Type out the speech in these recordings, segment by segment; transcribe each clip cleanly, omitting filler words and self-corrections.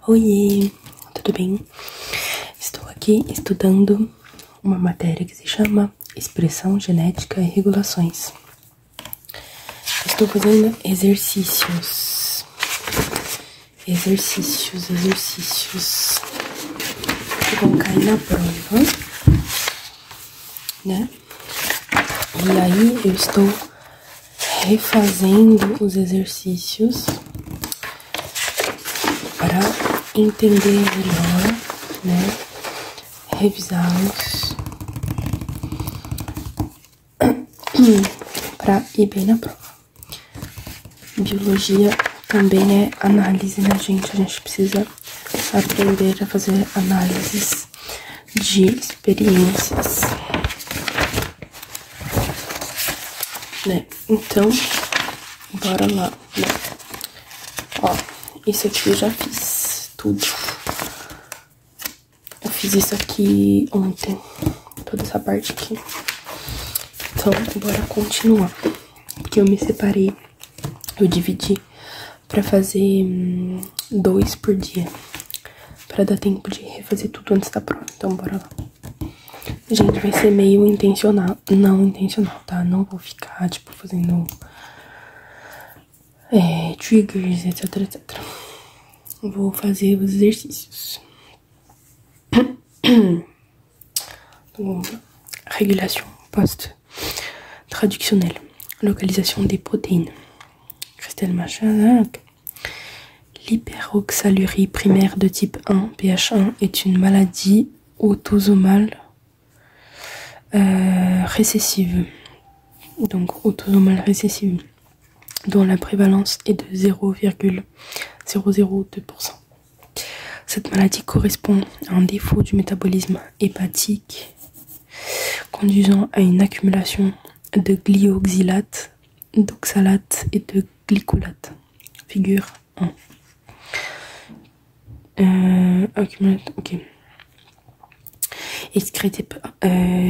Oiê, tudo bem? Estou aqui estudando uma matéria que se chama Expressão Genética e Regulações. Estou fazendo exercícios que vão cair na prova, né? E aí eu estou refazendo os exercícios para entender melhor, né? Revisá-los para ir bem na prova. Biologia também é análise, né, gente? A gente precisa aprender a fazer análises de experiências, né? Então, bora lá, né? Ó, isso aqui eu já fiz tudo. Eu fiz isso aqui ontem, toda essa parte aqui. Então, bora continuar. Porque eu me separei, eu dividi pra fazer 2 por dia. Pra dar tempo de refazer tudo antes da prova. Então, bora lá. Gente, vai ser meio intencional. Não intencional, tá? Não vou ficar, tipo, fazendo triggers, etc, etc. Vou fazer os exercícios. Donc, régulation post-traductionnelle, localisation des protéines. Christelle Machin. L'hyperoxalurie primaire de type 1, PH1, est une maladie autosomale récessive. Donc, autosomale récessive, dont la prévalence est de 0,002%. Cette maladie correspond à un défaut du métabolisme hépatique conduisant à une accumulation de glyoxylate, d'oxalate et de glycolate. Figure 1. Ok. Excrété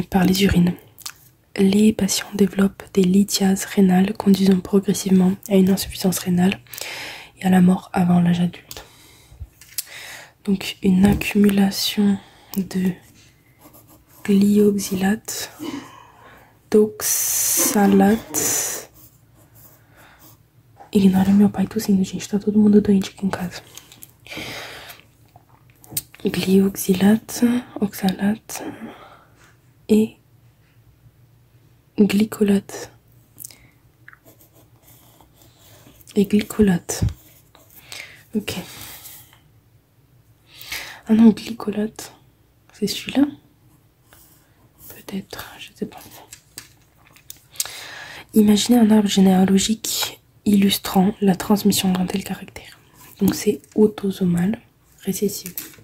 par les urines. Les patients développent des lithiases rénales conduisant progressivement à une insuffisance rénale et à la mort avant l'âge adulte. Donc une accumulation de glyoxylate, d'oxalate. Ignora meu pai tossindo, gente, tá todo mundo doente aqui em casa. Glyoxylate, oxalate et glycolate. Et glycolate. Ok. Ah non, glycolate, c'est celui-là? Peut-être, je sais pas. Imaginez un arbre généalogique illustrant la transmission d'un tel caractère. Donc c'est autosomal récessif.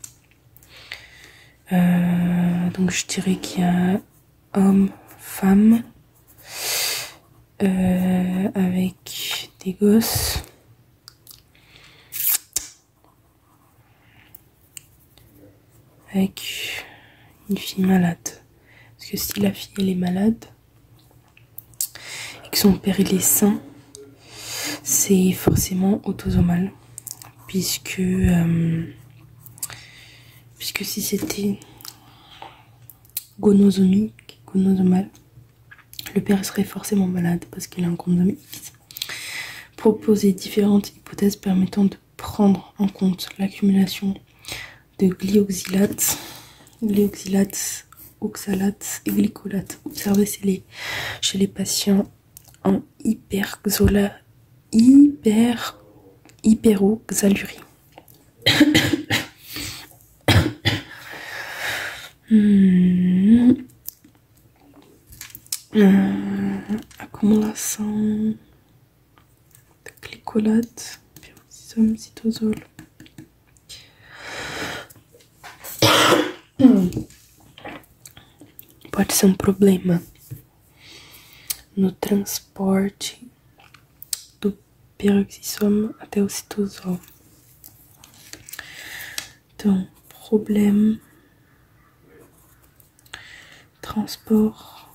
Donc je dirais qu'il y a homme, femme, avec des gosses. Avec une fille malade. Parce que si la fille elle est malade et que son père il est sain, c'est forcément autosomal. Puisque si c'était gonosomal, le père serait forcément malade parce qu'il a un chromosome X. Proposer différentes hypothèses permettant de prendre en compte l'accumulation de glyoxylate, oxalate et glycolate observés chez les patients en hyperoxalurie. Accumulation de glycolate, peroxisome, cytosol. Pode ser problema no transporte do peroxisome até o citosol. Então, problème, transport,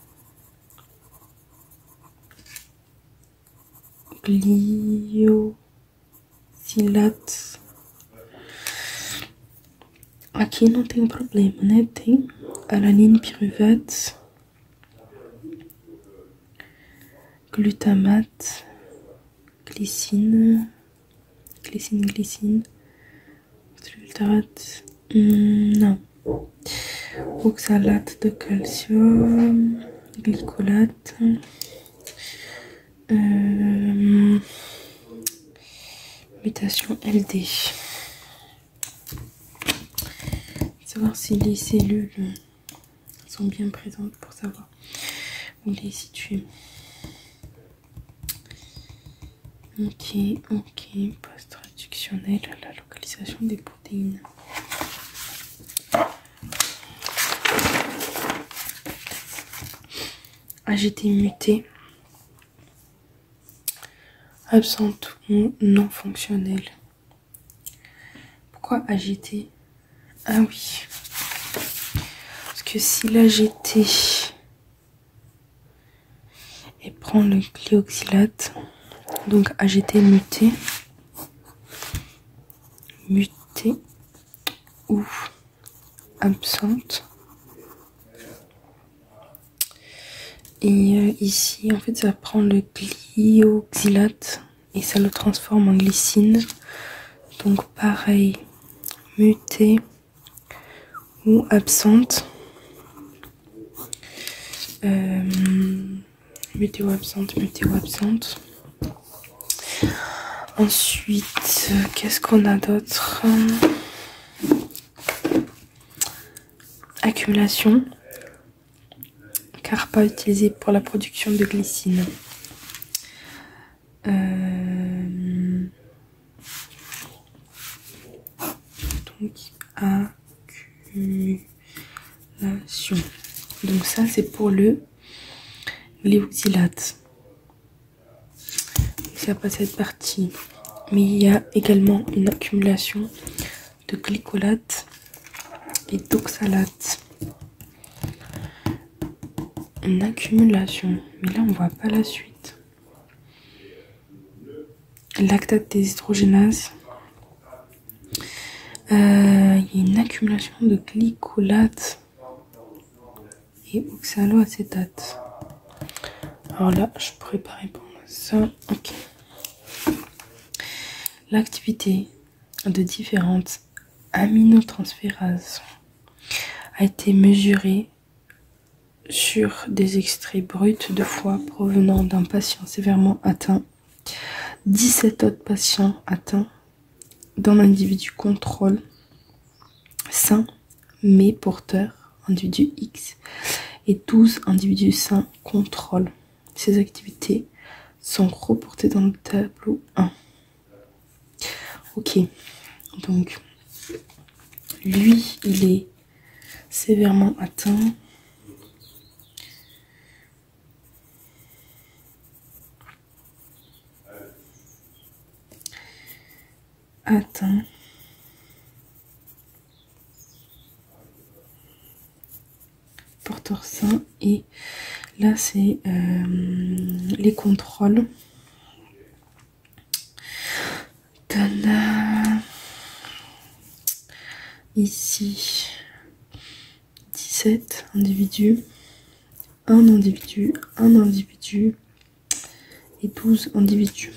glyoxylate Aqui não tem problema, né? Tem alanine pyruvate, glutamate, glycine, glutamate, não. Oxalate de calcium, glycolate, mutation LD. Savoir si les cellules sont bien présentes pour savoir où les situer. Ok, post-traductionnel, la localisation des protéines. AGT muté, absente ou non fonctionnelle. Pourquoi AGT? Ah oui, parce que si l'AGT elle prend le glyoxylate, donc AGT muté ou absente. Et ici, en fait, ça prend le glyoxylate et ça le transforme en glycine. Donc pareil, muté ou absente. Muté ou absente. Ensuite, qu'est-ce qu'on a d'autre? Accumulation, car pas utilisé pour la production de glycine. Donc, accumulation. Donc ça, c'est pour le glyoxylate. Ça pas cette partie. Mais il y a également une accumulation de glycolate et d'oxalate. Une accumulation. Mais là, on voit pas la suite. Lactate déshydrogénase. Il y a une accumulation de glycolate et oxaloacétate. Alors là, je pourrais pas répondre à ça. Ok. L'activité de différentes aminotransférases a été mesurée sur des extraits bruts de foie provenant d'un patient sévèrement atteint, 17 autres patients atteints d'un individu contrôle sain mais porteur, individu X, et 12 individus sains contrôle. Ces activités sont reportées dans le tableau 1. Ok, donc lui, il est sévèrement atteint. Porteur sain, et là c'est les contrôles. Ici 17 individus, un individu et 12 individus.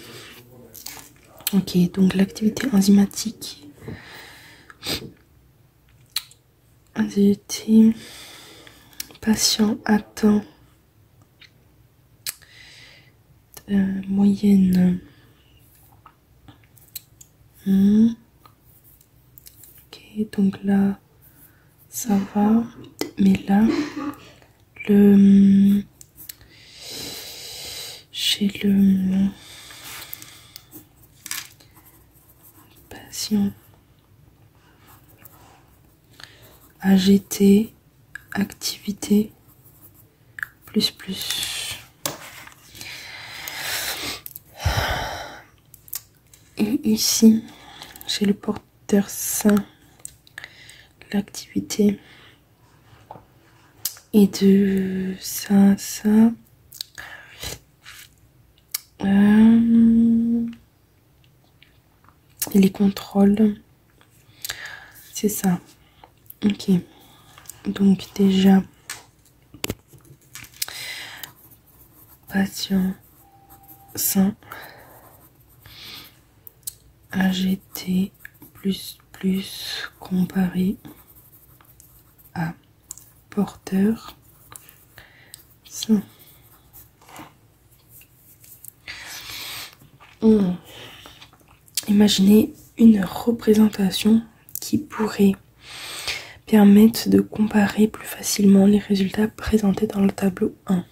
Ok, donc l'activité enzymatique activité patient atteint moyenne. Ok, donc là ça va, mais là chez le patient AGT activité plus. Et ici, chez le porteur sain, l'activité est de ça. Et les contrôles, c'est ça. Ok, donc déjà, patient sain, AGT comparé à porteur sain. Imaginez une représentation qui pourrait permettre de comparer plus facilement les résultats présentés dans le tableau 1.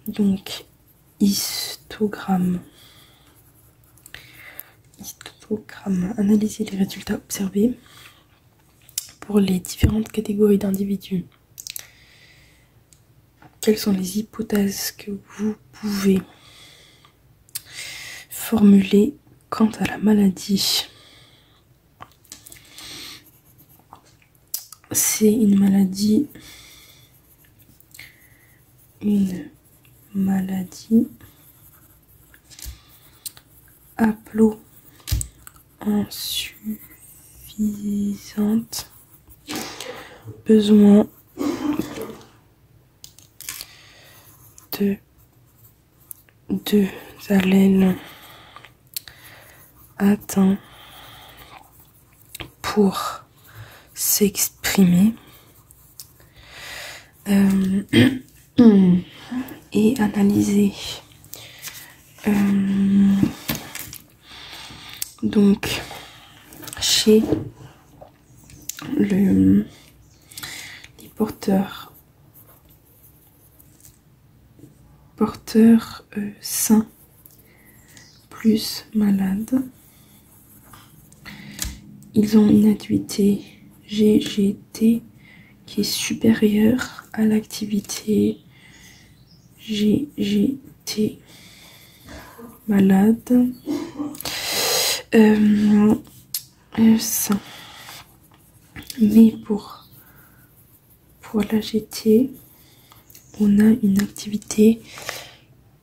Donc, histogramme. Analyser les résultats observés pour les différentes catégories d'individus. Quelles sont les hypothèses que vous pouvez formuler quant à la maladie? C'est une maladie haplo-insuffisante, besoin de 2 allèles atteints pour s'exprimer, et analyser donc chez les porteurs sains plus malades, ils ont une activité GGT qui est supérieure à l'activité GGT malade sain. Mais pour la GT, on a une activité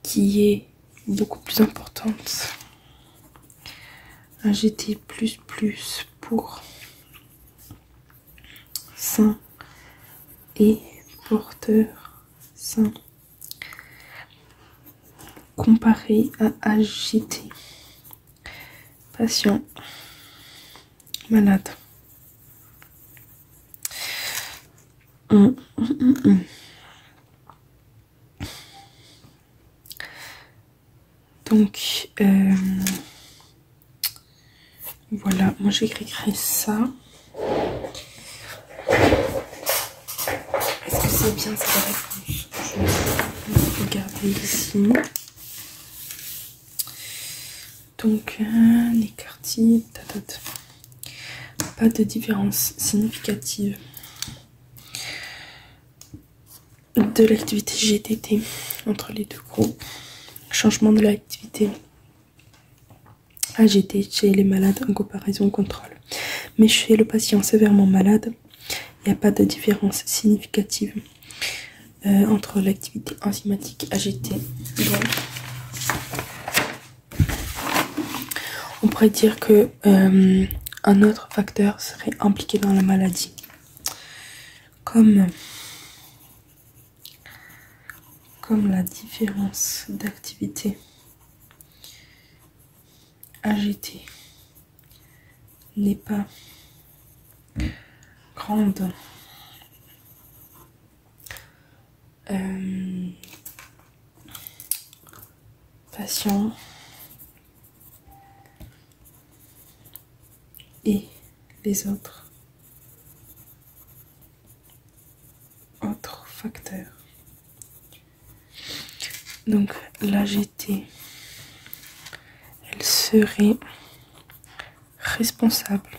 qui est beaucoup plus importante. Un GT++ pour sain et porteur sain comparé à AGT patient malade. Donc voilà, moi j'écrirai ça. Est-ce que c'est bien cette réponse? Je vais regarder ici. Donc les quartiers, pas de différence significative de l'activité GTT entre les deux groupes. Changement de l'activité AGT chez les malades en comparaison au contrôle. Mais chez le patient sévèrement malade, il n'y a pas de différence significative entre l'activité enzymatique AGT. Donc, on pourrait dire que un autre facteur serait impliqué dans la maladie, comme la différence d'activité AGT n'est pas grande, patient et les autres facteurs. Donc l'AGT, elle serait responsable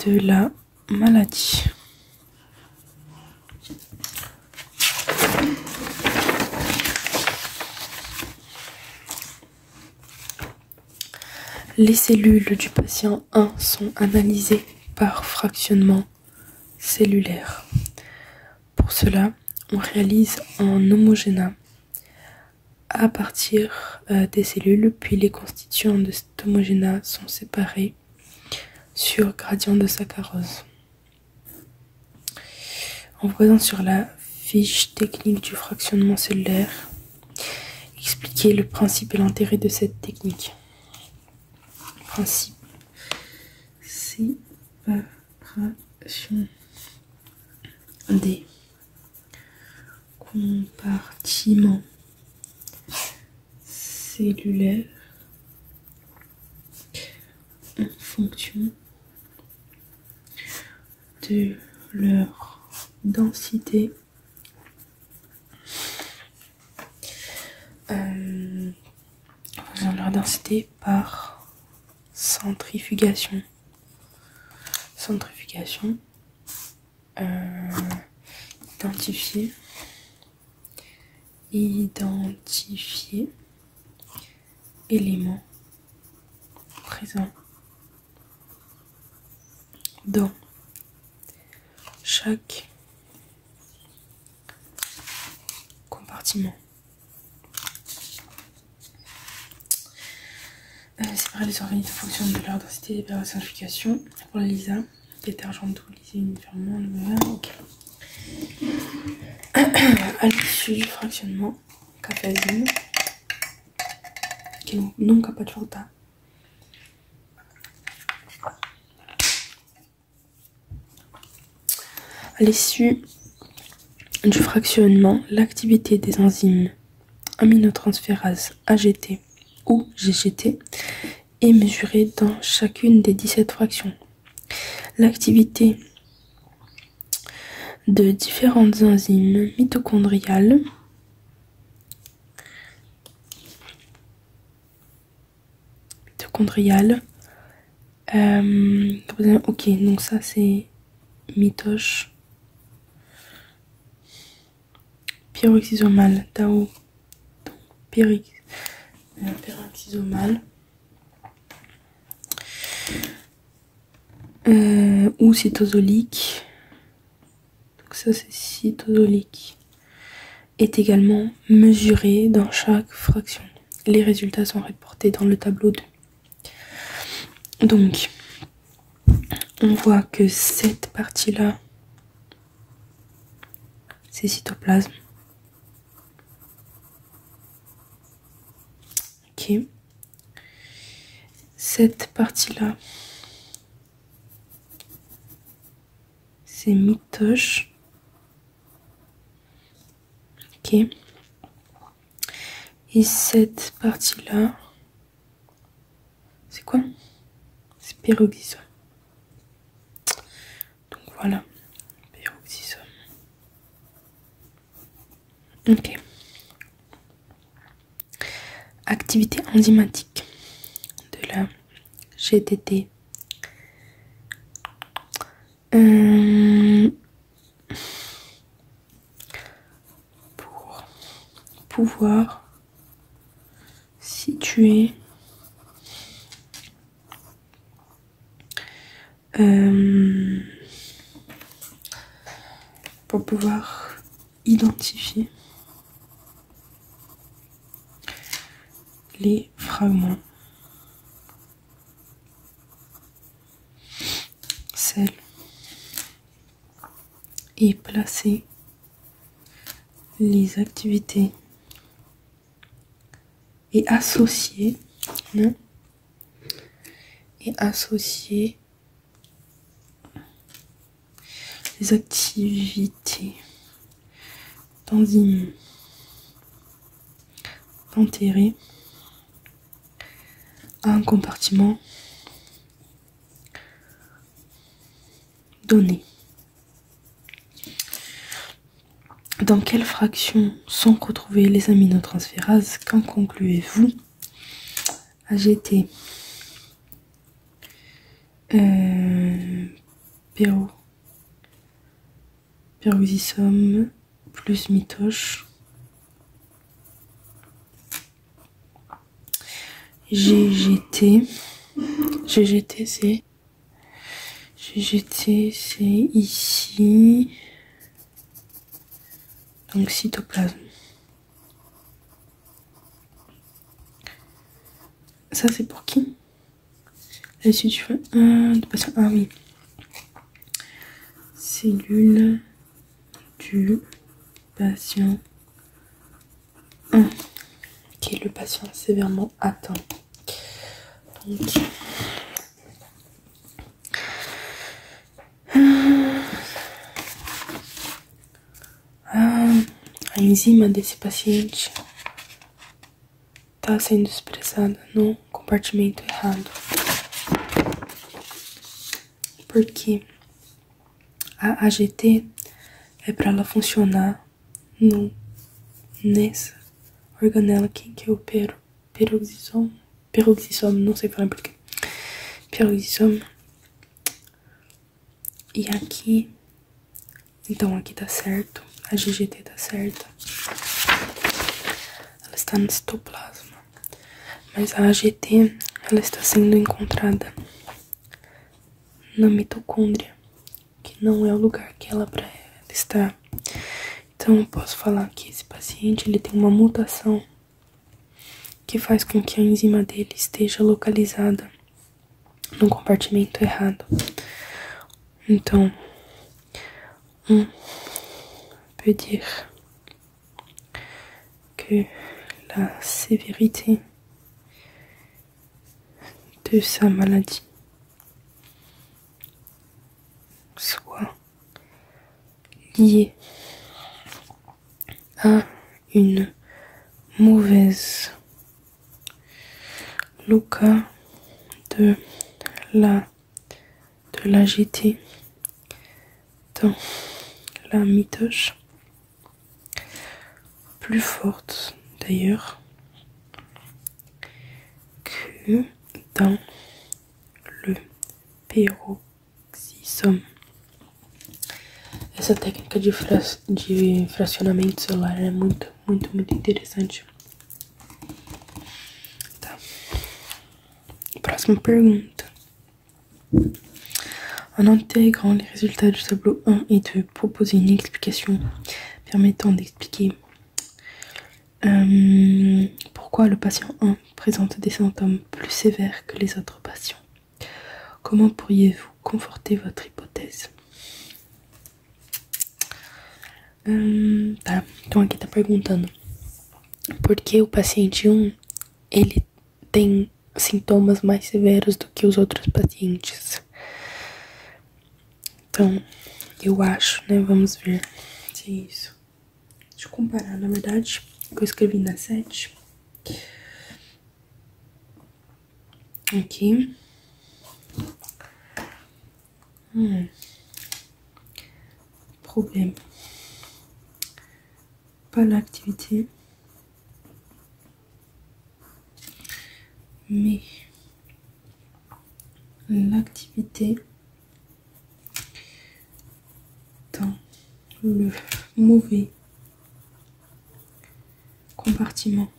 de la maladie. Les cellules du patient 1 sont analysées par fractionnement cellulaire. Pour cela, on réalise un homogénat à partir des cellules, puis les constituants de cet homogénat sont séparés sur gradient de saccharose. On vous présente sur la fiche technique du fractionnement cellulaire. Expliquer le principe et l'intérêt de cette technique. Principe, séparation des compartiments cellulaires en fonction de leur densité par centrifugation. Identifier éléments présents dans chaque compartiment. Séparer les organismes en fonction de leur densité et de leur centrifugation. Pour la LISA, détergent doux lisé uniformément. Ok. À l'issue du fractionnement, caféine, che nunca pode faltar. À l'issue du fractionnement, l'activité des enzymes aminotransférases AGT ou GGT est mesurée dans chacune des 17 fractions. L'activité de différentes enzymes mitochondriales ok, donc ça c'est mitoche peroxysomale, DAO, peroxysomale ou cytosolique, donc ça c'est cytosolique, est également mesuré dans chaque fraction. Les résultats sont reportés dans le tableau 2. Donc, on voit que cette partie-là, c'est cytoplasme. Ok. Cette partie-là, c'est mitoche. Ok. Et cette partie-là, c'est quoi? C'est peroxysome. Donc voilà, peroxysome. Ok. Activité enzymatique de la GTT. Pour pouvoir situer pour pouvoir identifier les fragments sel et placer les activités et associer les activités d'enzymes enterrées à un compartiment donné. Dans quelle fraction sont retrouvées les aminotransférases? Qu'en concluez-vous? AGT, peroxysome plus mitoche, GGT c'est ici, donc cytoplasme. Ça c'est pour qui? la suite du patient. Ah oui. Cellule du patient 1. Ok, le patient sévèrement atteint. Donc, a enzima desse paciente está sendo expressada no compartimento errado. Porque a AGT é para ela funcionar nessa organela aqui, que é o peroxisome, não sei falar porque peroxisome. E aqui, então aqui tá certo, a GGT tá certa, ela está no citoplasma, mas a AGT, ela está sendo encontrada na mitocôndria, que não é o lugar que ela para ela estar. Então eu posso falar que esse paciente, ele tem uma mutação que faz com que a enzima dele esteja localizada no compartimento errado. Então, on peut dire que la sévérité de sa maladie soit liée à une mauvaise loca de la GT dans la mitoche, plus forte d'ailleurs que dans le peroxisome. Essa técnica de fracionamento celular é muito interessante. Tá. Próxima pergunta. En intégrant les résultats du tableau 1 et 2, proposez une explication permettant d'expliquer pourquoi le patient 1 présente des symptômes plus sévères que les autres patients. Comment pourriez-vous conforter votre hypothèse? Tá, então aqui tá perguntando por que o paciente 1 ele tem sintomas mais severos do que os outros pacientes. Então, eu acho, né? Vamos ver se é isso. Deixa eu comparar, na verdade, que eu escrevi na 7. Aqui. Problème. Pas l'activité, mais l'activité dans le mauvais compartiment.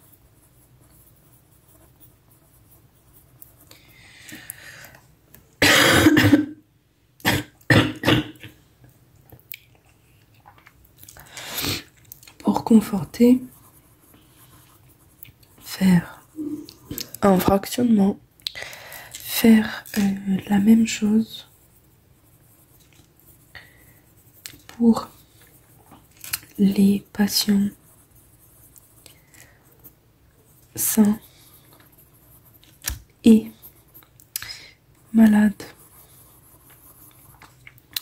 Pour conforter, faire un fractionnement, faire la même chose pour les patients sains et malades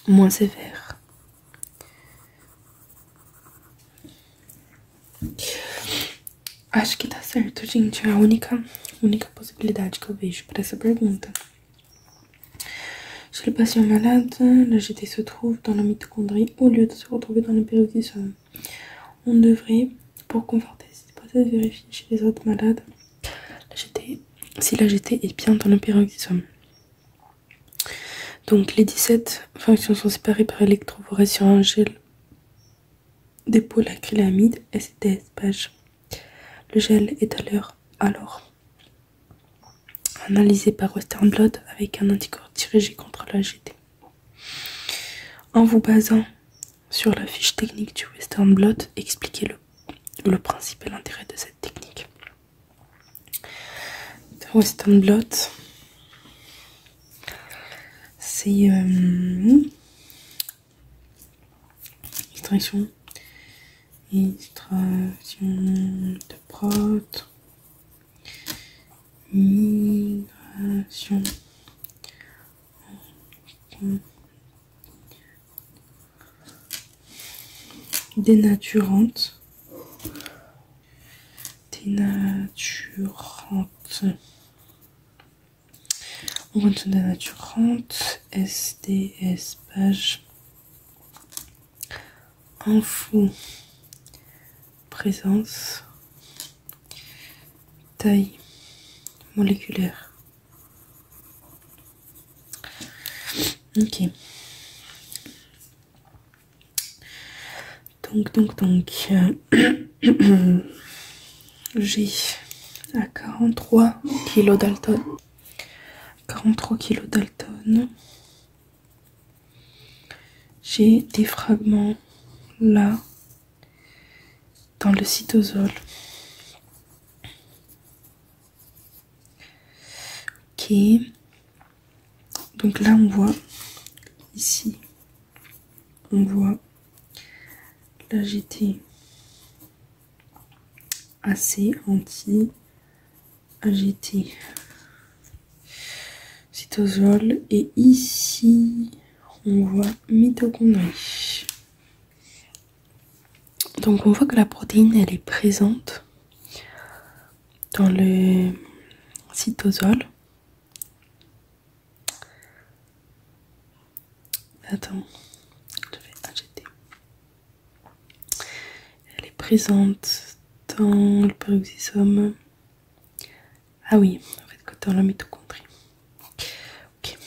moins sévères. Acho que tá certo, gente. É a única possibilidade que eu vejo para essa pergunta. Chez le patient malade, la GT se trouve dans la mitochondrie au lieu de se retrouver dans le peroxisome. On devrait, pour conforter cette hypothèse, vérifier chez les autres malades si la GT est bien dans le peroxisome. Donc les 17 fonctions sont séparées par électrophorèse sur un gel des polacrylamide STS page. Le gel est alors analysé par Western Blot avec un anticorps dirigé contre la GT. En vous basant sur la fiche technique du Western Blot, expliquez le principe et l'intérêt de cette technique. Western Blot, c'est extraction de prot, migration, dénaturante, convention dénaturante, SDS page, info, présence, taille moléculaire. Ok. Donc, j'ai à 43 kg Dalton. 43 kg Dalton. J'ai des fragments là dans le cytosol. Ok. Donc là on voit ici, on voit l'AGT AC anti AGT cytosol et ici on voit mitochondrie. Donc on voit que la protéine elle est présente dans le cytosol. Attends, je vais AGT. Elle est présente dans le peroxysome. Ah oui, en fait, dans la mitochondrie. Ok.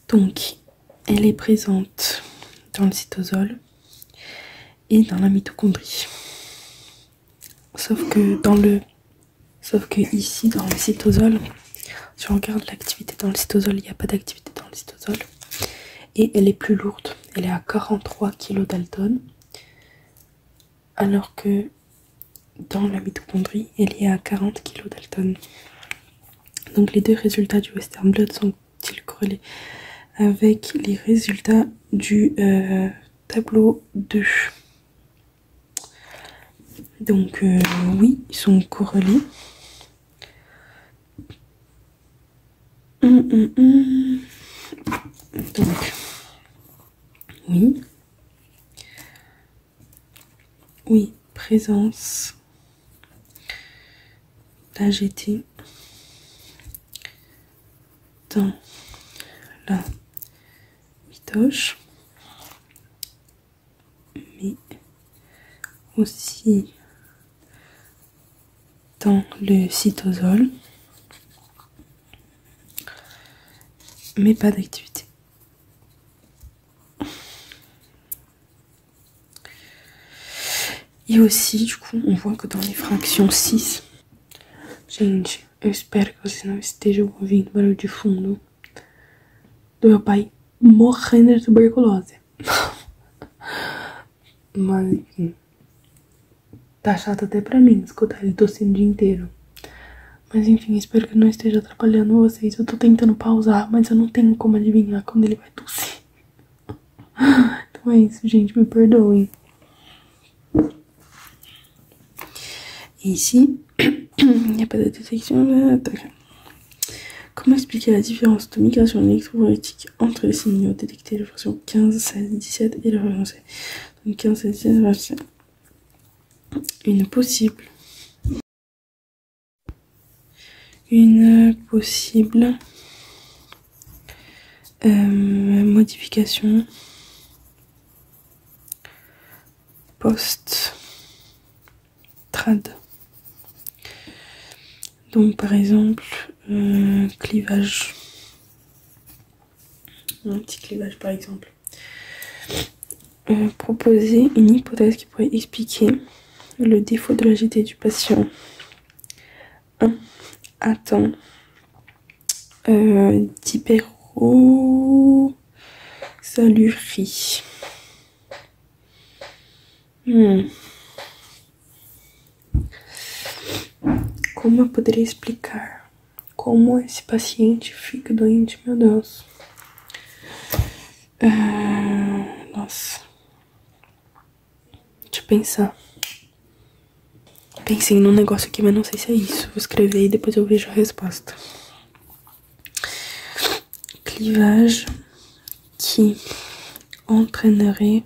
Donc, elle est présente dans le cytosol et dans la mitochondrie. Sauf que ici, dans le cytosol, si on regarde l'activité dans le cytosol, il n'y a pas d'activité dans le cytosol. Et elle est plus lourde. Elle est à 43 kg Dalton. Alors que dans la mitochondrie, elle est à 40 kg Dalton. Donc les deux résultats du Western blot sont-ils corrélés avec les résultats du tableau 2? Donc oui, ils sont corrélés. Donc oui, présence d'AGT dans la mitoche, mais aussi dans le cytosol, mais pas d'activité. E aussi, du coup, on voit que dans les fractions 6, gente, eu espero que vocês não estejam ouvindo barulho de fundo do meu pai morrendo de tuberculose. Mas, enfim, tá chato até pra mim escutar ele tossindo o dia inteiro. Mas, enfim, espero que não esteja atrapalhando vocês. Eu tô tentando pausar, mas eu não tenho como adivinhar quando ele vai tossir. Então é isso, gente, me perdoem. Ici, il n'y a pas de détection. Comment expliquer la différence de migration électromagnétique entre les signaux détectés de version 15, 16, 17 et la version 7? Donc 15, 16, 17, version. Une possible modification post-trad. Donc par exemple, clivage. Un petit clivage par exemple. Proposer une hypothèse qui pourrait expliquer le défaut de l'AGT du patient. 1. Atteint d'hyperoxalurie. Como eu poderia explicar? como esse paciente fica doente, meu Deus. Nossa. Deixa eu pensar. Pensei num negócio aqui, mas não sei se é isso. Vou escrever e depois eu vejo a resposta. Clivage qui entraînerait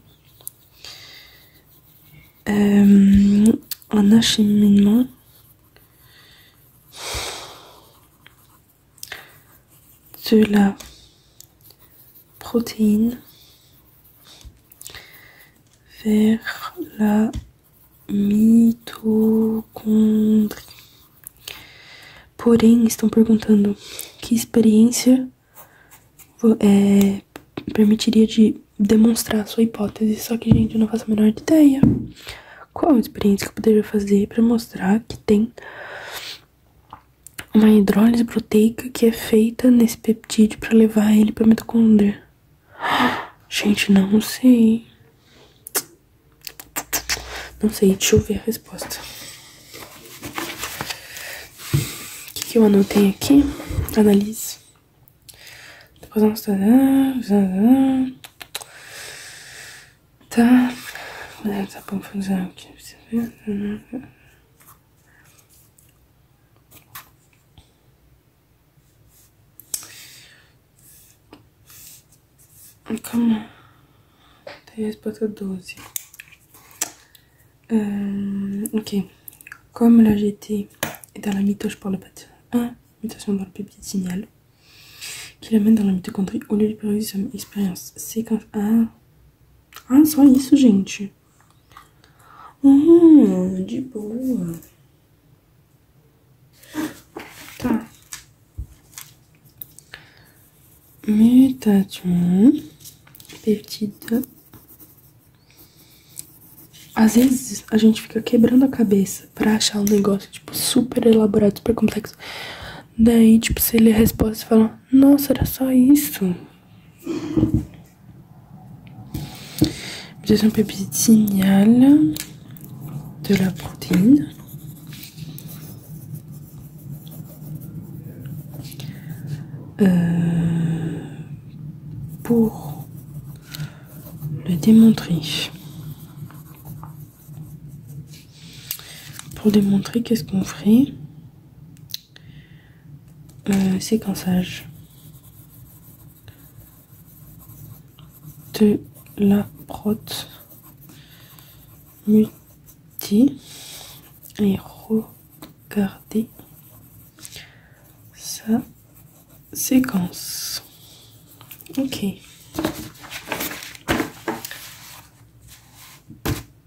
un acheminement de la protéine vers la mitocôndria. Porém, estão perguntando que experiência permitiria de demonstrar a sua hipótese. Só que, gente, eu não faço a menor ideia. Qual a experiência que eu poderia fazer para mostrar que tem uma hidrólise proteica que é feita nesse peptídeo para levar ele para mitocôndria? Gente, não sei. Não sei, deixa eu ver a resposta. O que eu anotei aqui? Analise. Depois vamos... Tá. Tá bom, fazer aqui. Calma. Tem a resposta 12. Ok. Comme la GT est dans la mitoche par le pâte 1, mutation dans le peptide signal, qui l'amène dans la mitochondrie au lieu de pyrolyse, expérience séquence 1. Ah, só isso, gente. De boa. Tá. Mutation, peptide. Às vezes a gente fica quebrando a cabeça pra achar um negócio, tipo, super elaborado, super complexo. Daí, tipo, você lê a resposta e fala, nossa, era só isso. Mutation peptide signal de la protéine. Pour le démontrer. Pour démontrer, qu'est-ce qu'on ferait? Séquençage de la prot mutée et regarder sa séquence. Ok.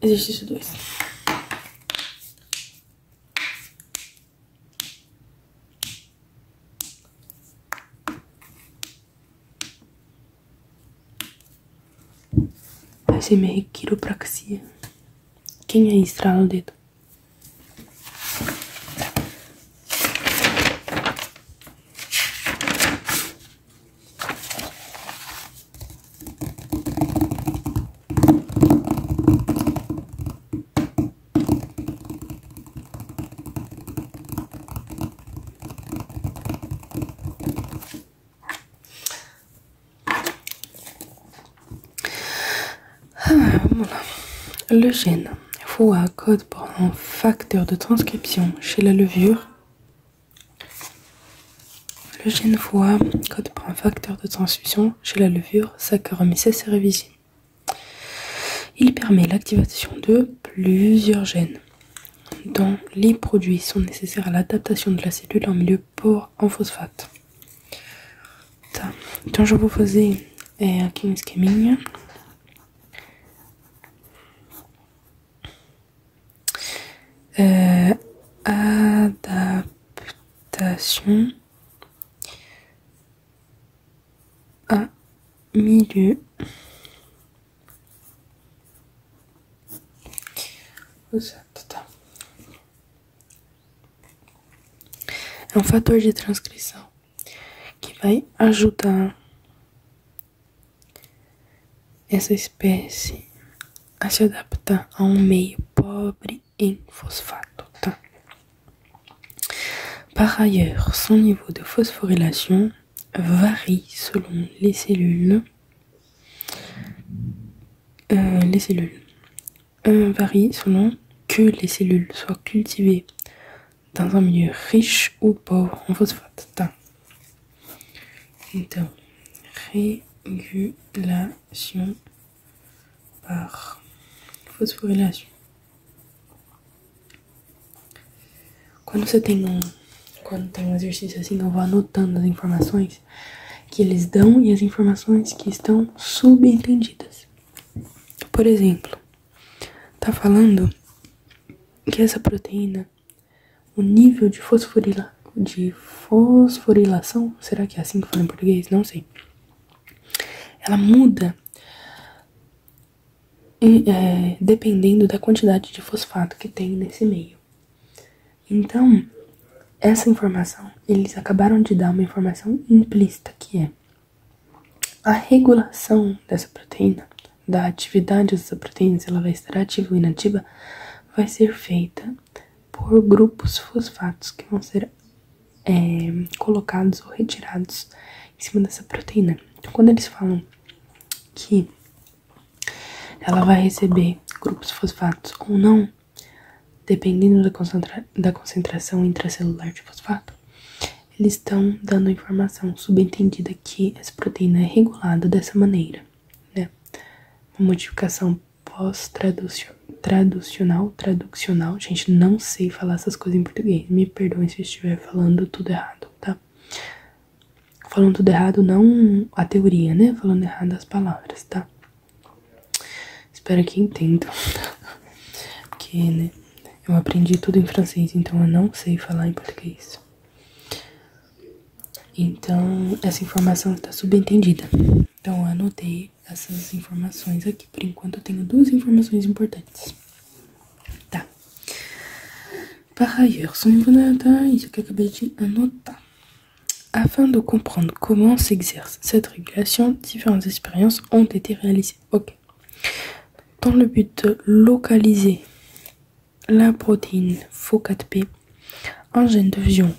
Exercício 2. Vai ser minha quiropraxia. Quem aí estrala o dedo? Vamos là. Le gène FOA code pour un facteur de transcription chez la levure. Le gène FOA code pour un facteur de transcription chez la levure Saccharomyces cerevisiae. Il permet l'activation de plusieurs gènes dont les produits sont nécessaires à l'adaptation de la cellule en milieu pauvre en phosphate. Tá. Então já vou fazer aqui um esqueminha. Adaptation à milieu tá. É um fator de transcrição que vai ajudar essa espécie a se adaptar a um meio pobre em fosfato, tá? Par ailleurs, son niveau de phosphorylation varie selon les cellules. Varie selon que les cellules soient cultivées dans un milieu riche ou pauvre en phosphate. Tá. Então, régulation par phosphorylation. Quando tem um exercício assim, eu vou anotando as informações que eles dão e as informações que estão subentendidas. Por exemplo, tá falando que essa proteína, o nível de fosforilação, será que é assim que fala em português? Não sei. Ela muda dependendo da quantidade de fosfato que tem nesse meio. Então, essa informação, eles acabaram de dar uma informação implícita, que é a regulação dessa proteína, da atividade dessa proteína, se ela vai estar ativa ou inativa, vai ser feita por grupos fosfatos que vão ser colocados ou retirados em cima dessa proteína. Então, quando eles falam que ela vai receber grupos fosfatos ou não, dependendo da concentração intracelular de fosfato, eles estão dando a informação subentendida que essa proteína é regulada dessa maneira, né? Uma modificação pós-traducional, gente, não sei falar essas coisas em português, me perdoem se eu estiver falando tudo errado, tá? Falando tudo errado, não a teoria, né? Falando errado as palavras, tá? Espero que entendam, porque, né? Eu aprendi tudo em francês, então eu não sei falar em português. Então, essa informação está subentendida. Então, eu anotei essas informações aqui. Por enquanto, eu tenho 2 informações importantes. Tá. Par ailleurs, son niveau de isso que eu acabei de anotar. Afin de comprendre comment s'exerce cette régulation, différentes expériences ont été réalisées. Ok. Dans le but de localiser la protéine FO4P, un gène de fusion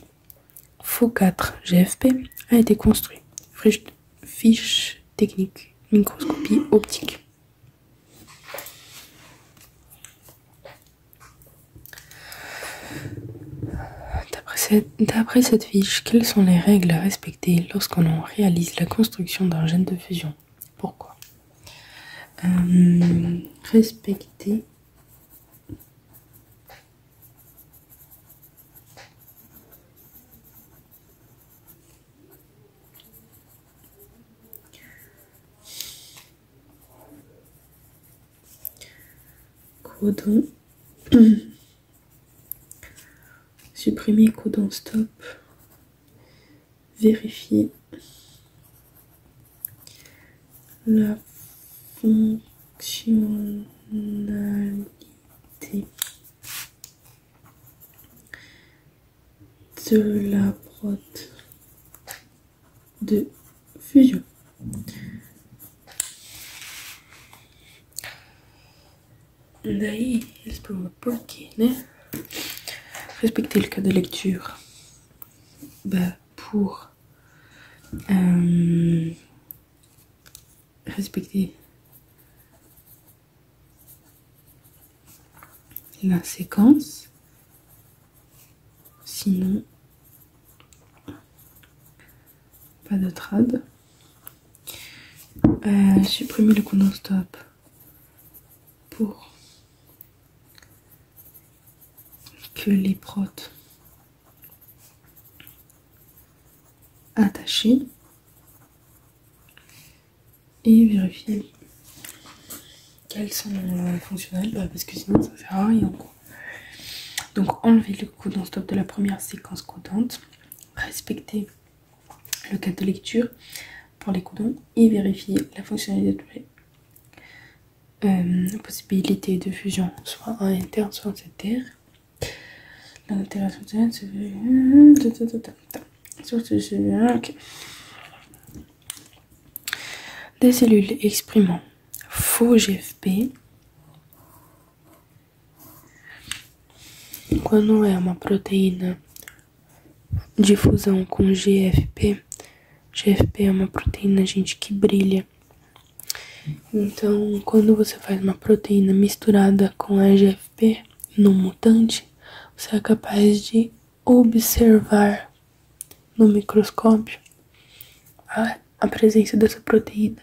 FO4-GFP a été construit. Fiche technique, microscopie optique. D'après cette fiche, quelles sont les règles à respecter lorsqu'on réalise la construction d'un gène de fusion? Pourquoi? Respecter codon supprimer codon stop, vérifier la fonctionnalité de la prot de fusion. Daí eles perguntam por quê, né? Respecter le cas de lecture. Pour respecter la séquence, sinon pas de trad. Supprimer le codon stop pour que les protes attachés et vérifier qu'elles sont fonctionnelles, parce que sinon ça sert à rien, quoi. Donc enlever le codon stop de la première séquence codante, respecter le cas de lecture pour les codons et vérifier la fonctionnalité de possibilité de fusion soit en interne soit en externe. L'interaction se fait. Des cellules exprimant faux GFP. Quando é uma proteína de fusão com GFP. GFP é uma proteína, gente, que brilha. Então, quando você faz uma proteína misturada com a GFP no mutante, você é capaz de observar no microscópio a presença dessa proteína.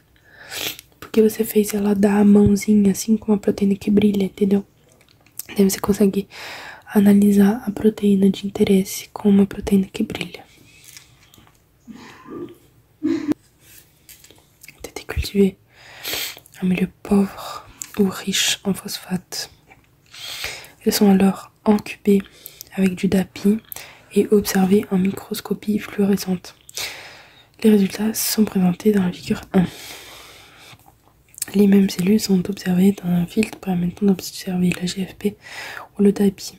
Porque você fez ela dar a mãozinha assim com uma proteína que brilha, entendeu? Daí você consegue analisar a proteína de interesse com uma proteína que brilha. Tentez cultiver un milieu pauvre ou riche en phosphate. Elles sont alors incubées avec du DAPI et observées en microscopie fluorescente. Les résultats sont présentés dans la figure 1. Les mêmes cellules sont observées dans un filtre permettant d'observer la GFP ou le DAPI.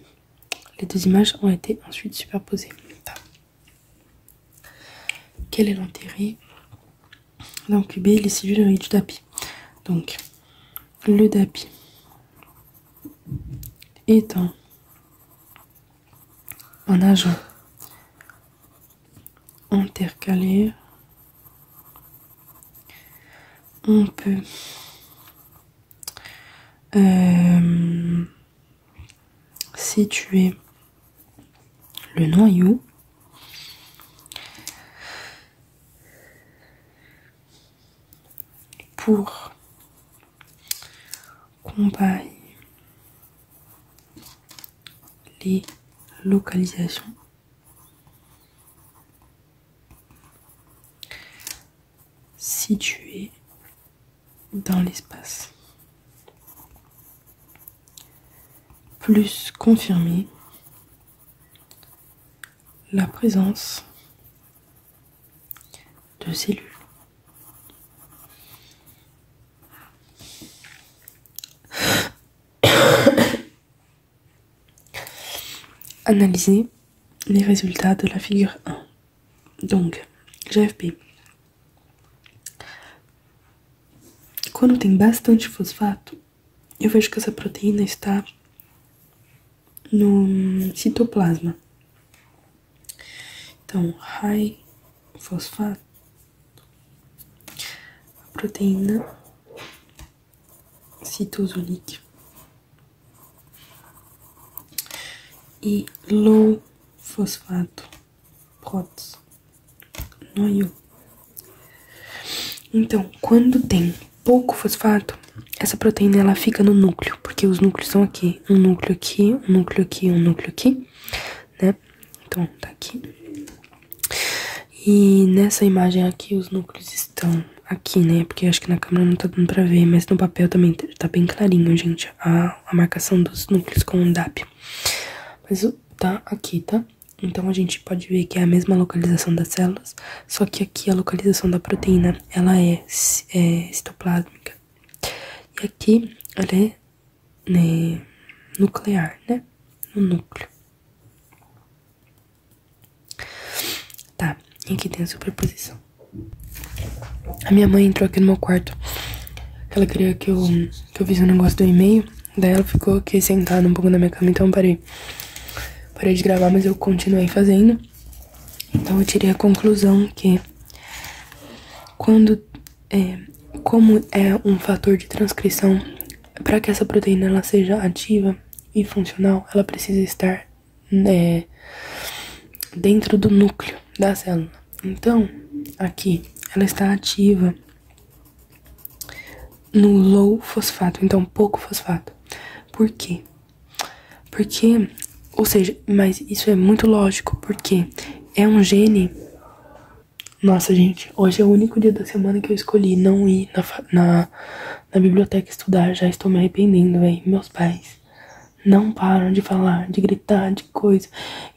Les deux images ont été ensuite superposées. Quel est l'intérêt d'incuber les cellules avec du DAPI? Donc, le DAPI étant un agent intercalaire, on peut situer le noyau pour comparer les localisations situées dans l'espace. Plus confirmer la présence de cellules. Analyser les résultats de la figure 1. Donc, GFP. Quando tem bastante fosfato, eu vejo que essa proteína está no citoplasma. Então, high fosfato, a proteína citosolique. E low fosfato, PROTS, noyau. Então, quando tem pouco fosfato, essa proteína ela fica no núcleo, porque os núcleos são aqui, um núcleo aqui, um núcleo aqui, um núcleo aqui, né? Então, tá aqui. E nessa imagem aqui, os núcleos estão aqui, né? Porque acho que na câmera não tá dando pra ver, mas no papel também tá bem clarinho, gente, a marcação dos núcleos com o DAP. Mas tá aqui, tá? Então a gente pode ver que é a mesma localização das células, só que aqui a localização da proteína, ela é citoplásmica. E aqui ela é, né, nuclear, né? No núcleo. Tá, e aqui tem a superposição. A minha mãe entrou aqui no meu quarto. Ela queria que eu fizesse um negócio do e-mail. Daí ela ficou aqui sentada um pouco na minha cama, então eu parei de gravar, mas eu continuei fazendo. Então eu tirei a conclusão que como é um fator de transcrição, para que essa proteína ela seja ativa e funcional, ela precisa estar dentro do núcleo da célula. Então, aqui, ela está ativa no low fosfato, então pouco fosfato. Por quê? Porque, ou seja, mas isso é muito lógico, porque é um gene. Nossa, gente, hoje é o único dia da semana que eu escolhi não ir na biblioteca estudar. Já estou me arrependendo, velho. Meus pais não param de falar, de gritar, de coisa.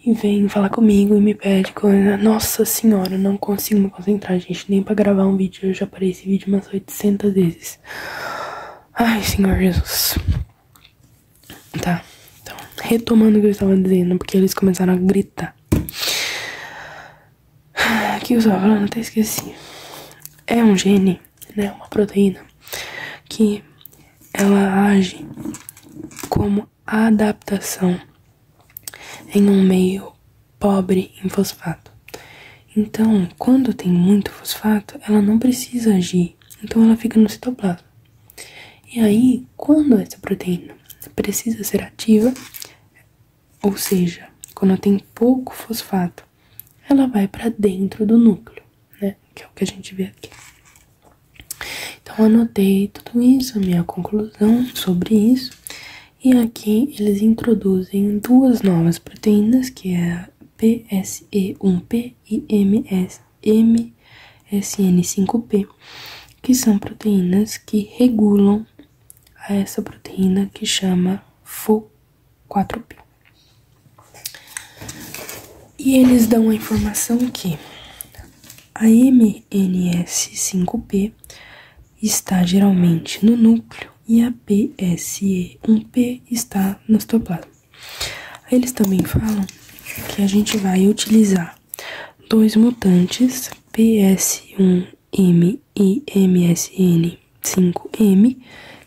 E vem falar comigo e me pede coisa. Nossa senhora, eu não consigo me concentrar, gente. Nem pra gravar um vídeo. Eu já parei esse vídeo umas 800 vezes. Ai, Senhor Jesus. Tá, então, retomando o que eu estava dizendo, porque eles começaram a gritar. O que eu estava falando? Até esqueci. É um gene, né? Uma proteína que ela age como adaptação em um meio pobre em fosfato. Então, quando tem muito fosfato, ela não precisa agir. Então, ela fica no citoplasma. E aí, quando essa proteína precisa ser ativa, ou seja, quando tem pouco fosfato, ela vai para dentro do núcleo, né? Que é o que a gente vê aqui. Então, anotei tudo isso, a minha conclusão sobre isso. E aqui eles introduzem duas novas proteínas, que é a PSE1P e MSN5P, que são proteínas que regulam a essa proteína que chama FO4P. E eles dão a informação que a MNS5P está geralmente no núcleo e a PSE1P está no citoplasma. Aí eles também falam que a gente vai utilizar dois mutantes, PS1M e MSN5M,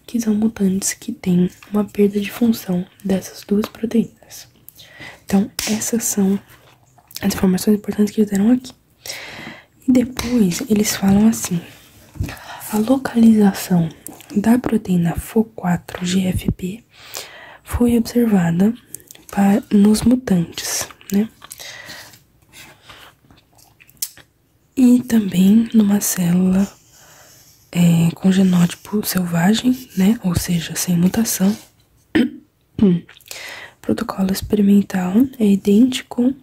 que são mutantes que têm uma perda de função dessas duas proteínas. Então, essas são as informações importantes que eles deram aqui. E depois, eles falam assim: a localização da proteína FO4-GFP foi observada nos mutantes, né? E também numa célula com genótipo selvagem, né? Ou seja, sem mutação. O protocolo experimental é idêntico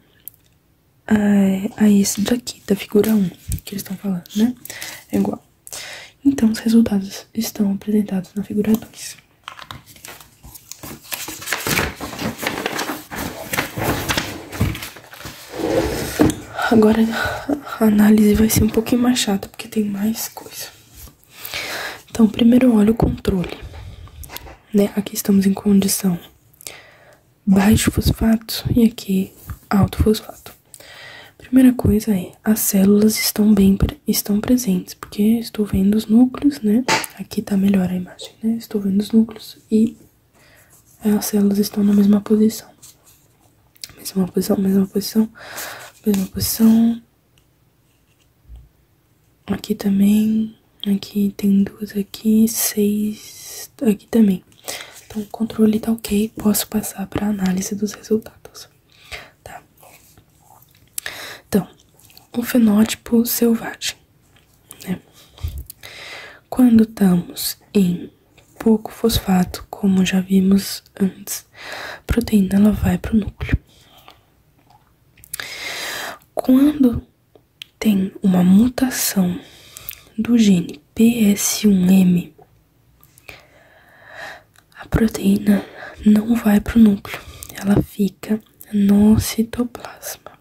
a esse daqui, da figura 1, que eles estão falando, né? É igual. Então, os resultados estão apresentados na figura 2. Agora, a análise vai ser um pouquinho mais chata, porque tem mais coisa. Então, primeiro olha o controle, né? Aqui estamos em condição baixo fosfato e aqui alto fosfato. Primeira coisa é, as células estão presentes, porque estou vendo os núcleos, né? Aqui tá melhor a imagem, né? Estou vendo os núcleos e as células estão na mesma posição. Mesma posição, mesma posição, mesma posição. Aqui também, aqui tem duas aqui, 6, aqui também. Então, o controle tá ok, posso passar para análise dos resultados. Tá? Então, o fenótipo selvagem, né? Quando estamos em pouco fosfato, como já vimos antes, a proteína ela vai para o núcleo. Quando tem uma mutação do gene PS1M, a proteína não vai para o núcleo, ela fica no citoplasma.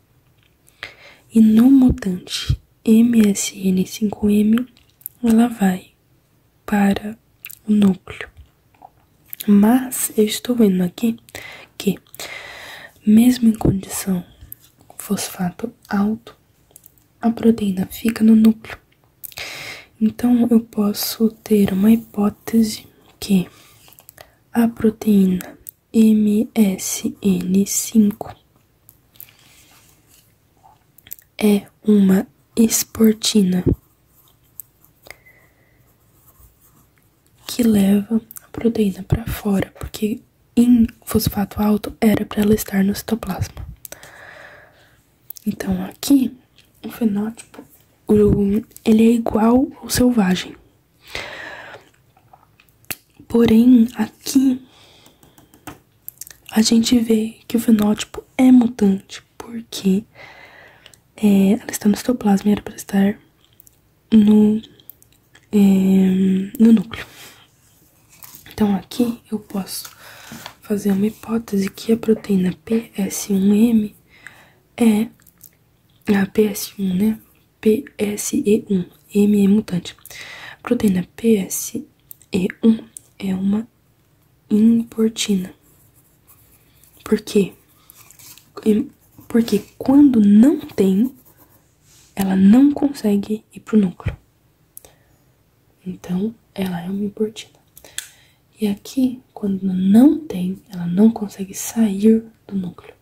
E no mutante MSN5M, ela vai para o núcleo. Mas eu estou vendo aqui que, mesmo em condição fosfato alto, a proteína fica no núcleo. Então, eu posso ter uma hipótese que a proteína MSN5 é uma esportina que leva a proteína para fora, porque em fosfato alto era para ela estar no citoplasma. Então, aqui, o fenótipo, ele é igual ao selvagem. Porém, aqui, a gente vê que o fenótipo é mutante, porque ela está no citoplasma e era para estar no núcleo. Então, aqui eu posso fazer uma hipótese que a proteína PS1M é a PS1, né? PSE1, M é mutante. A proteína PSE1 é uma importina. Por quê? Porque quando não tem, ela não consegue ir pro núcleo. Então, ela é uma importina. E aqui, quando não tem, ela não consegue sair do núcleo.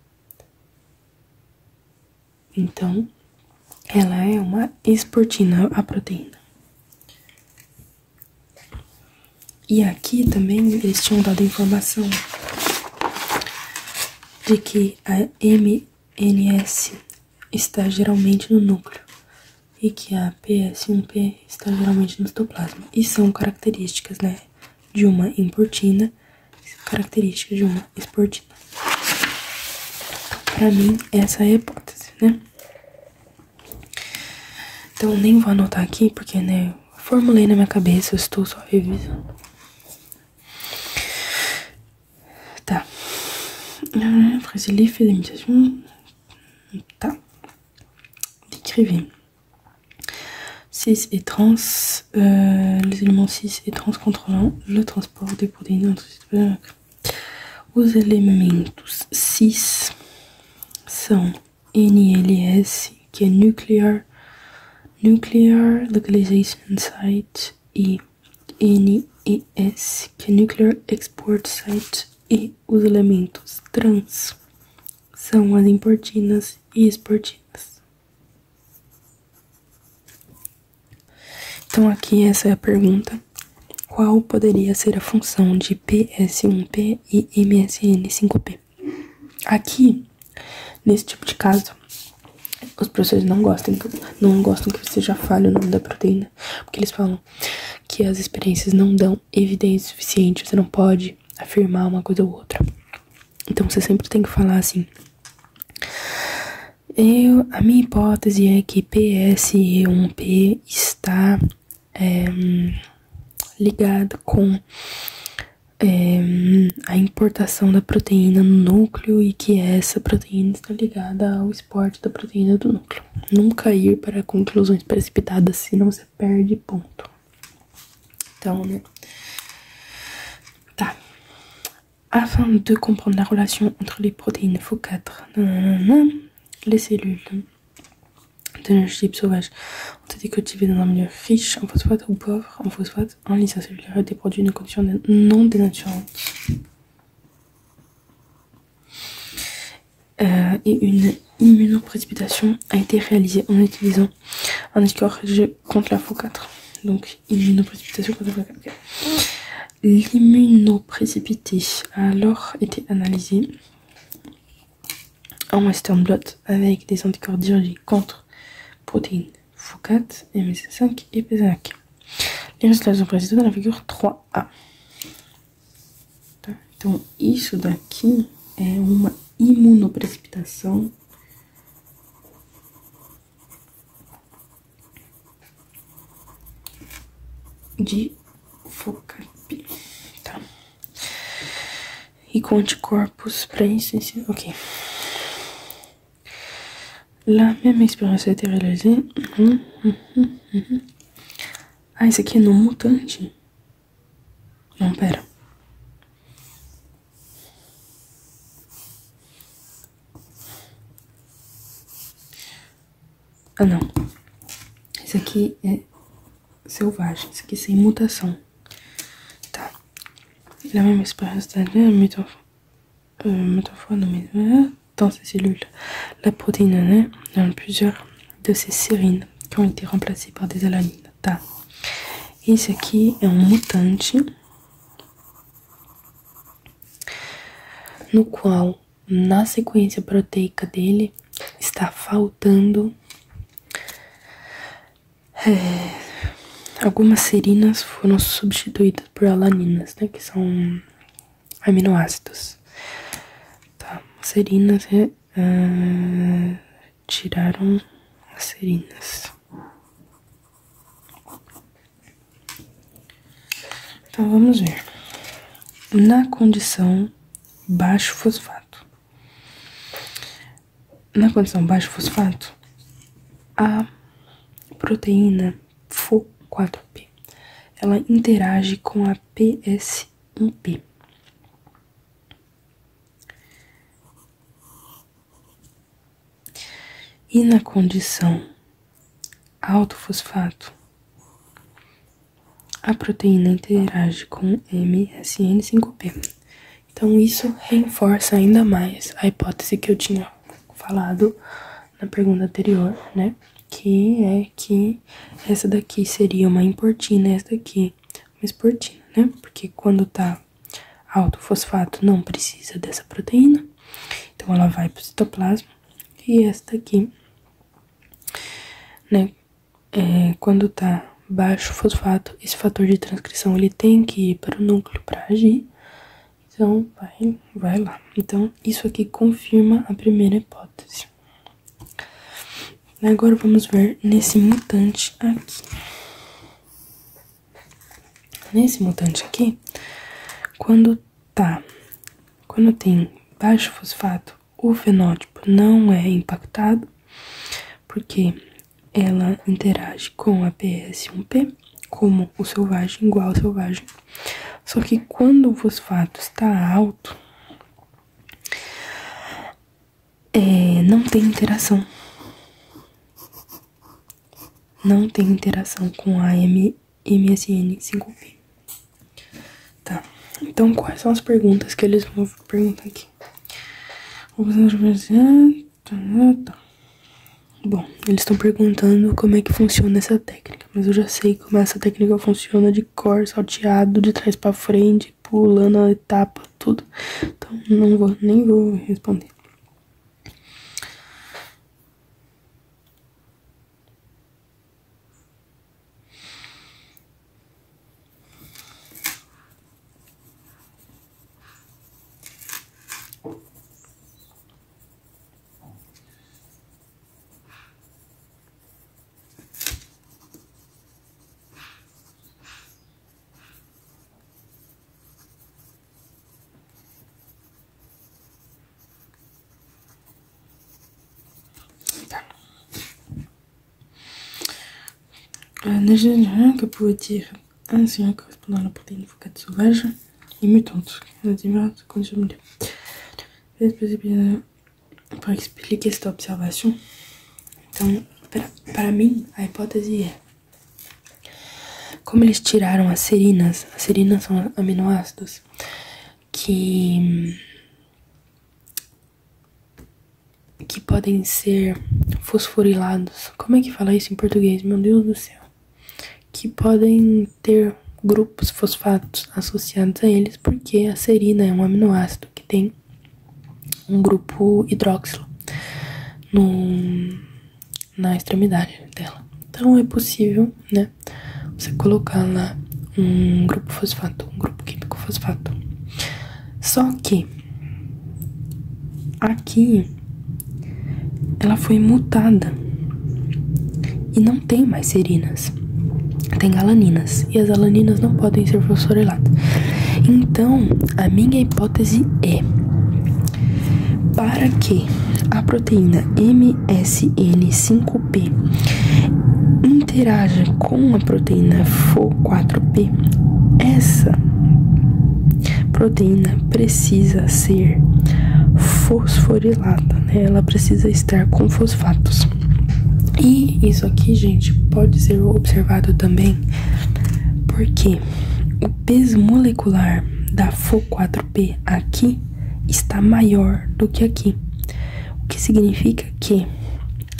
Então, ela é uma esportina, a proteína. E aqui também eles tinham dado a informação de que a MNS está geralmente no núcleo e que a PS1P está geralmente no citoplasma. E são características, né, de uma importina, características de uma esportina. Pra mim, essa é a hipótese, né? Então, nem vou anotar aqui, porque, né, eu formulei na minha cabeça, eu estou só revisando. Tá. Frasileaf, limitation. Tá. Décrivez. 6 et trans, les éléments 6 et trans contrôlant le transport des protéines entre os elementos 6 são NLS, que é Nuclear Localization Site, e NES, que é Nuclear Export Site, e os elementos trans são as importinas e esportinas. Então aqui essa é a pergunta: qual poderia ser a função de PS1P e MSN5P? Aqui, nesse tipo de caso, os professores não gostam que você já fale o nome da proteína, porque eles falam que as experiências não dão evidência suficiente, você não pode afirmar uma coisa ou outra. Então você sempre tem que falar assim: a minha hipótese é que PS1P está ligado com a importação da proteína no núcleo e que essa proteína está ligada ao esporte da proteína do núcleo. Nunca ir para conclusões precipitadas, senão você perde ponto. Então, né? Tá. Afin de comprendre la relation entre les protéines FO4, les cellules de notre type sauvage ont été cultivées dans un milieu riche en phosphate ou pauvre en phosphate, en lysine cellulaire et des produits de conditions non dénaturantes. Et une immunoprécipitation a été réalisée en utilisant un anticorps contre la FO4. Donc, immunoprécipitation contre la FO4. Okay. L'immunoprécipité a alors été analysée en Western blot avec des anticorps dirigés contre protéines FO4, MSC5 et P5. Les résultats sont précisés dans la figure 3A. Então, isso daqui é uma imunoprecipitação de FOCAP. Tá. E com anticorpos para isso, ok. La même expérience a été réalisée. Ah, esse aqui é no mutante? Não, pera. Ah, não. Esse aqui é selvagem. Esse aqui é sem mutação. Tá. La même expérience a été métaphore dans ces cellules. La protéine N dans plusieurs de ces sérines qui ont été remplacées par des alanines. Tá. Esse aqui é um mutante no qual, na sequência proteica dele, está faltando algumas serinas foram substituídas por alaninas, né, que são aminoácidos. Tá, serinas tiraram as serinas. Então vamos ver. Na condição baixo fosfato. Na condição baixo fosfato, a proteína FO4P, ela interage com a PS1P. E na condição alto fosfato, a proteína interage com MSN5P. Então isso reforça ainda mais a hipótese que eu tinha falado na pergunta anterior, né? Que é que essa daqui seria uma importina, essa daqui uma esportina, né? Porque quando tá alto o fosfato não precisa dessa proteína, então ela vai pro citoplasma. E essa daqui, né? Quando tá baixo o fosfato, esse fator de transcrição ele tem que ir para o núcleo para agir. Então, vai lá. Então, isso aqui confirma a primeira hipótese. Agora vamos ver nesse mutante aqui. Nesse mutante aqui, quando tem baixo fosfato, o fenótipo não é impactado, porque ela interage com a PS1P, como o selvagem, igual ao selvagem. Só que quando o fosfato está alto, não tem interação. Não tem interação com a MSN5P. Tá. Então, quais são as perguntas que eles vão perguntar aqui? Bom, eles estão perguntando como é que funciona essa técnica, mas eu já sei como essa técnica funciona de cor, salteado, de trás pra frente, pulando a etapa, tudo. Então, nem vou responder. Que pour dire un signe correspondant à la protéine focate sauvage et mutante, para explicar esta observação. Então, para mim, a hipótese é: como eles tiraram as serinas são aminoácidos que podem ser fosforilados. Como é que fala isso em português? Meu Deus do céu. Que podem ter grupos fosfatos associados a eles, porque a serina é um aminoácido que tem um grupo hidróxilo na extremidade dela. Então é possível, né, você colocar lá um grupo fosfato, um grupo químico fosfato. Só que aqui ela foi mutada e não tem mais serinas, tem galaninas, e as galaninas não podem ser fosforiladas. Então, a minha hipótese é: para que a proteína MSN5P interaja com a proteína FO4P, essa proteína precisa ser fosforilada, né? Ela precisa estar com fosfatos. E isso aqui, gente, pode ser observado também porque o peso molecular da FO4P aqui está maior do que aqui. O que significa que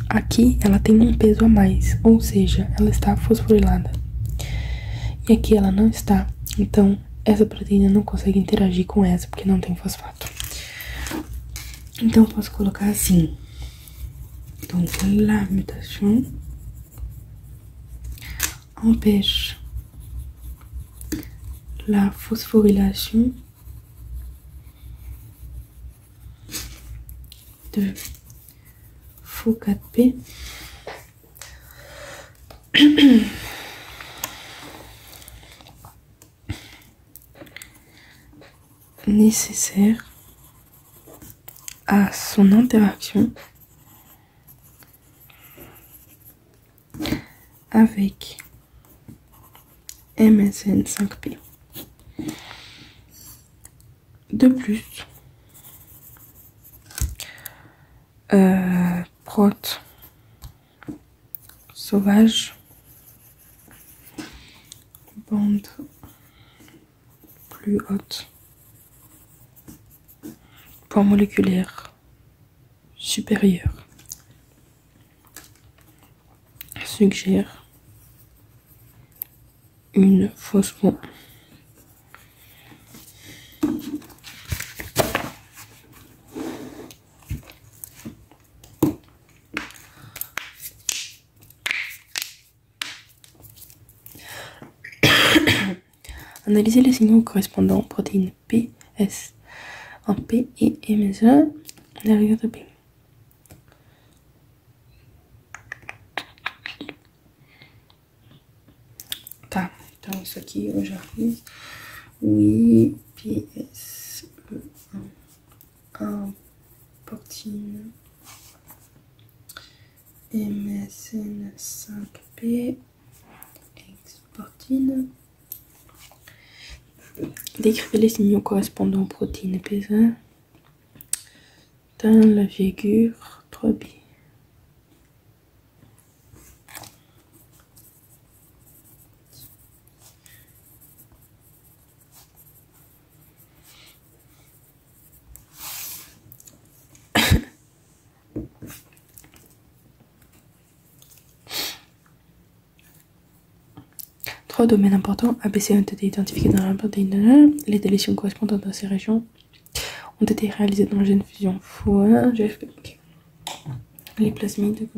aqui ela tem um peso a mais, ou seja, ela está fosforilada. E aqui ela não está. Então, essa proteína não consegue interagir com essa porque não tem fosfato. Então, eu posso colocar assim. Donc, la mutation empêche la phosphorylation de FO4P nécessaire à son interaction avec MSN5P. De plus, prot sauvage, bande plus haute, poids moléculaire supérieur. suggère une fausse bonne. Analysez les signaux correspondants aux protéines P, S, en P e M1 na regra B. Tá, então isso aqui eu já fiz. O IPS, a proteína MSN5P, protéine. Décrivez les signaux correspondants aux protéines P1 dans la figure 3B. Trois domaines importants, ABC ont été identifiés dans la protéine. Les délétions correspondantes à ces régions ont été réalisées dans la gène fusion FOA, GFP. Les plasmides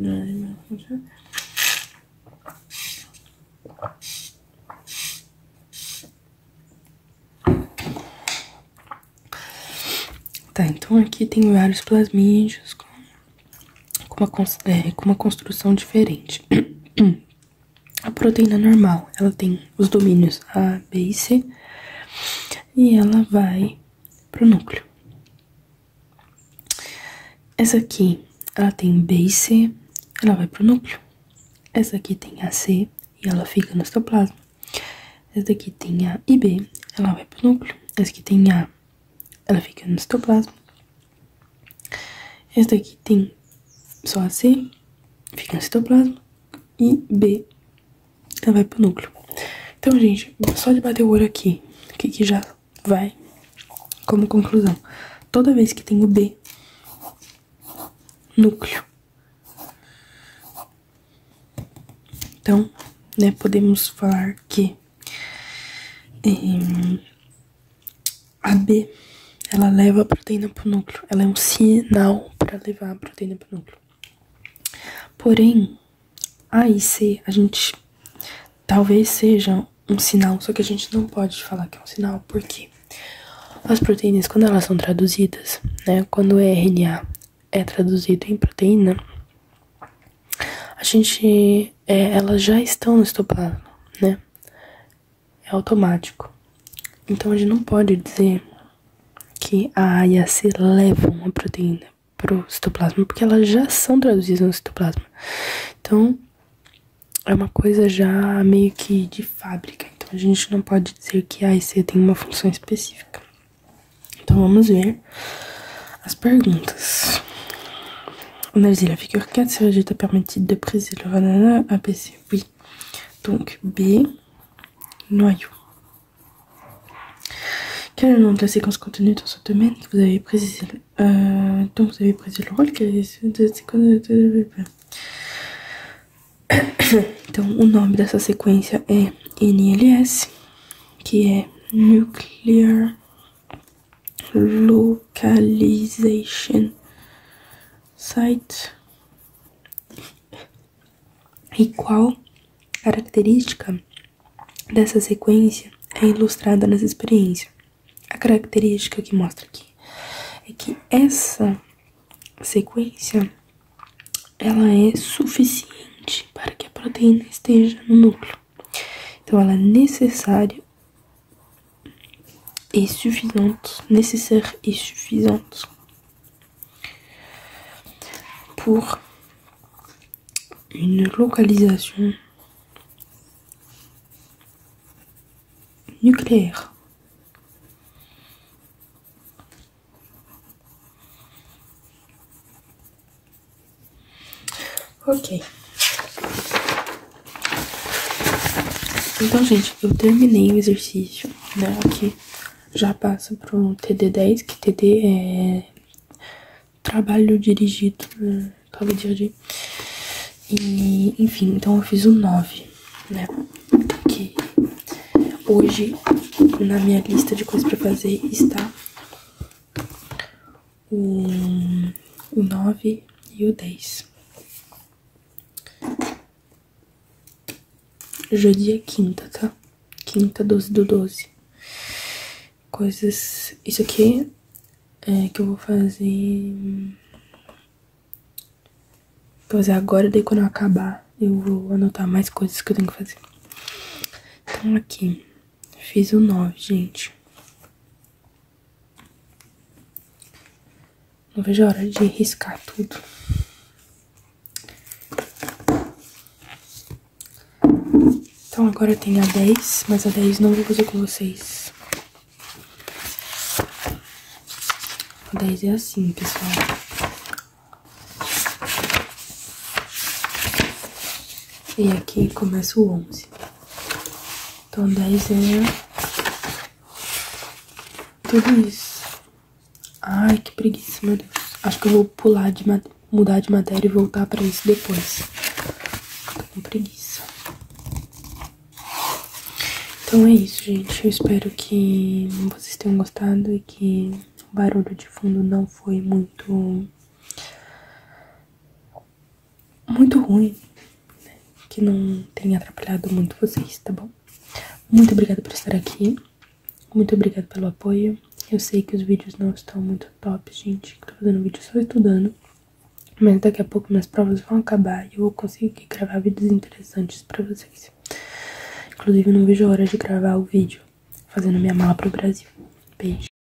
tá, então aqui tem vários plasmídeos com uma construção diferente. A proteína normal, ela tem os domínios A, B e C e ela vai pro núcleo. Essa aqui, ela tem B e C, ela vai pro núcleo. Essa aqui tem A, C e ela fica no citoplasma. Essa daqui tem A e B, ela vai pro núcleo. Essa aqui tem A, ela fica no citoplasma. Essa daqui tem só A, C, fica no citoplasma. E B, ela vai pro núcleo. Então, gente, só de bater o olho aqui, o que já vai como conclusão? Toda vez que tem o B, núcleo. Então, né, podemos falar que a B, ela leva a proteína pro núcleo. Ela é um sinal para levar a proteína pro núcleo. Porém, A e C, a gente talvez seja um sinal, só que a gente não pode falar que é um sinal, porque as proteínas, quando elas são traduzidas, né, quando o RNA é traduzido em proteína, elas já estão no citoplasma, né, é automático. Então a gente não pode dizer que a A e a C levam a proteína pro citoplasma, porque elas já são traduzidas no citoplasma. Então é uma coisa já meio que de fábrica. Então a gente não pode dizer que A e C tem uma função específica. Então vamos ver as perguntas. Analysez la figure 4, ce résultat permet-il de préciser le RNA APC? Oui. Donc B, noyau. Quel est le nom de la séquence contenue dans ce domaine que vous avez précisé? Donc vous avez précisé le rôle, quelle est la séquence de... Então, o nome dessa sequência é NLS, que é Nuclear Localization Site. E qual característica dessa sequência é ilustrada nessa experiência? A característica que mostra aqui é que essa sequência, ela é suficiente para que a proteína esteja no núcleo. Então, ela é necessária et suffisante, nécessaire et suffisante pour une localisation nucléaire. Ok. Então, gente, eu terminei o exercício, né? Aqui já passa pro TD10, que TD é trabalho dirigido, trabalho dirigido. E, enfim, então eu fiz o 9, né? Que hoje, na minha lista de coisas pra fazer, está o 9 e o 10. Hoje é dia quinta, tá? Quinta, 12/12. Coisas... Isso aqui é que eu vou fazer... Vou fazer agora, daí quando eu acabar, eu vou anotar mais coisas que eu tenho que fazer. Então aqui, fiz o 9, gente. Não vejo a hora de riscar tudo. Então agora eu tenho a 10, mas a 10 não vou fazer com vocês. A 10 é assim, pessoal. E aqui começa o 11. Então 10 é tudo isso. Ai, que preguiça, meu Deus. Acho que eu vou pular mudar de matéria e voltar pra isso depois. Tô com preguiça. Então é isso, gente. Eu espero que vocês tenham gostado e que o barulho de fundo não foi muito ruim, né? Que não tenha atrapalhado muito vocês, tá bom? Muito obrigada por estar aqui. Muito obrigada pelo apoio. Eu sei que os vídeos não estão muito top, gente. Tô fazendo vídeo só estudando. Mas daqui a pouco minhas provas vão acabar e eu vou conseguir gravar vídeos interessantes pra vocês. Inclusive, eu não vejo a hora de gravar o vídeo fazendo minha mala pro Brasil. Beijo.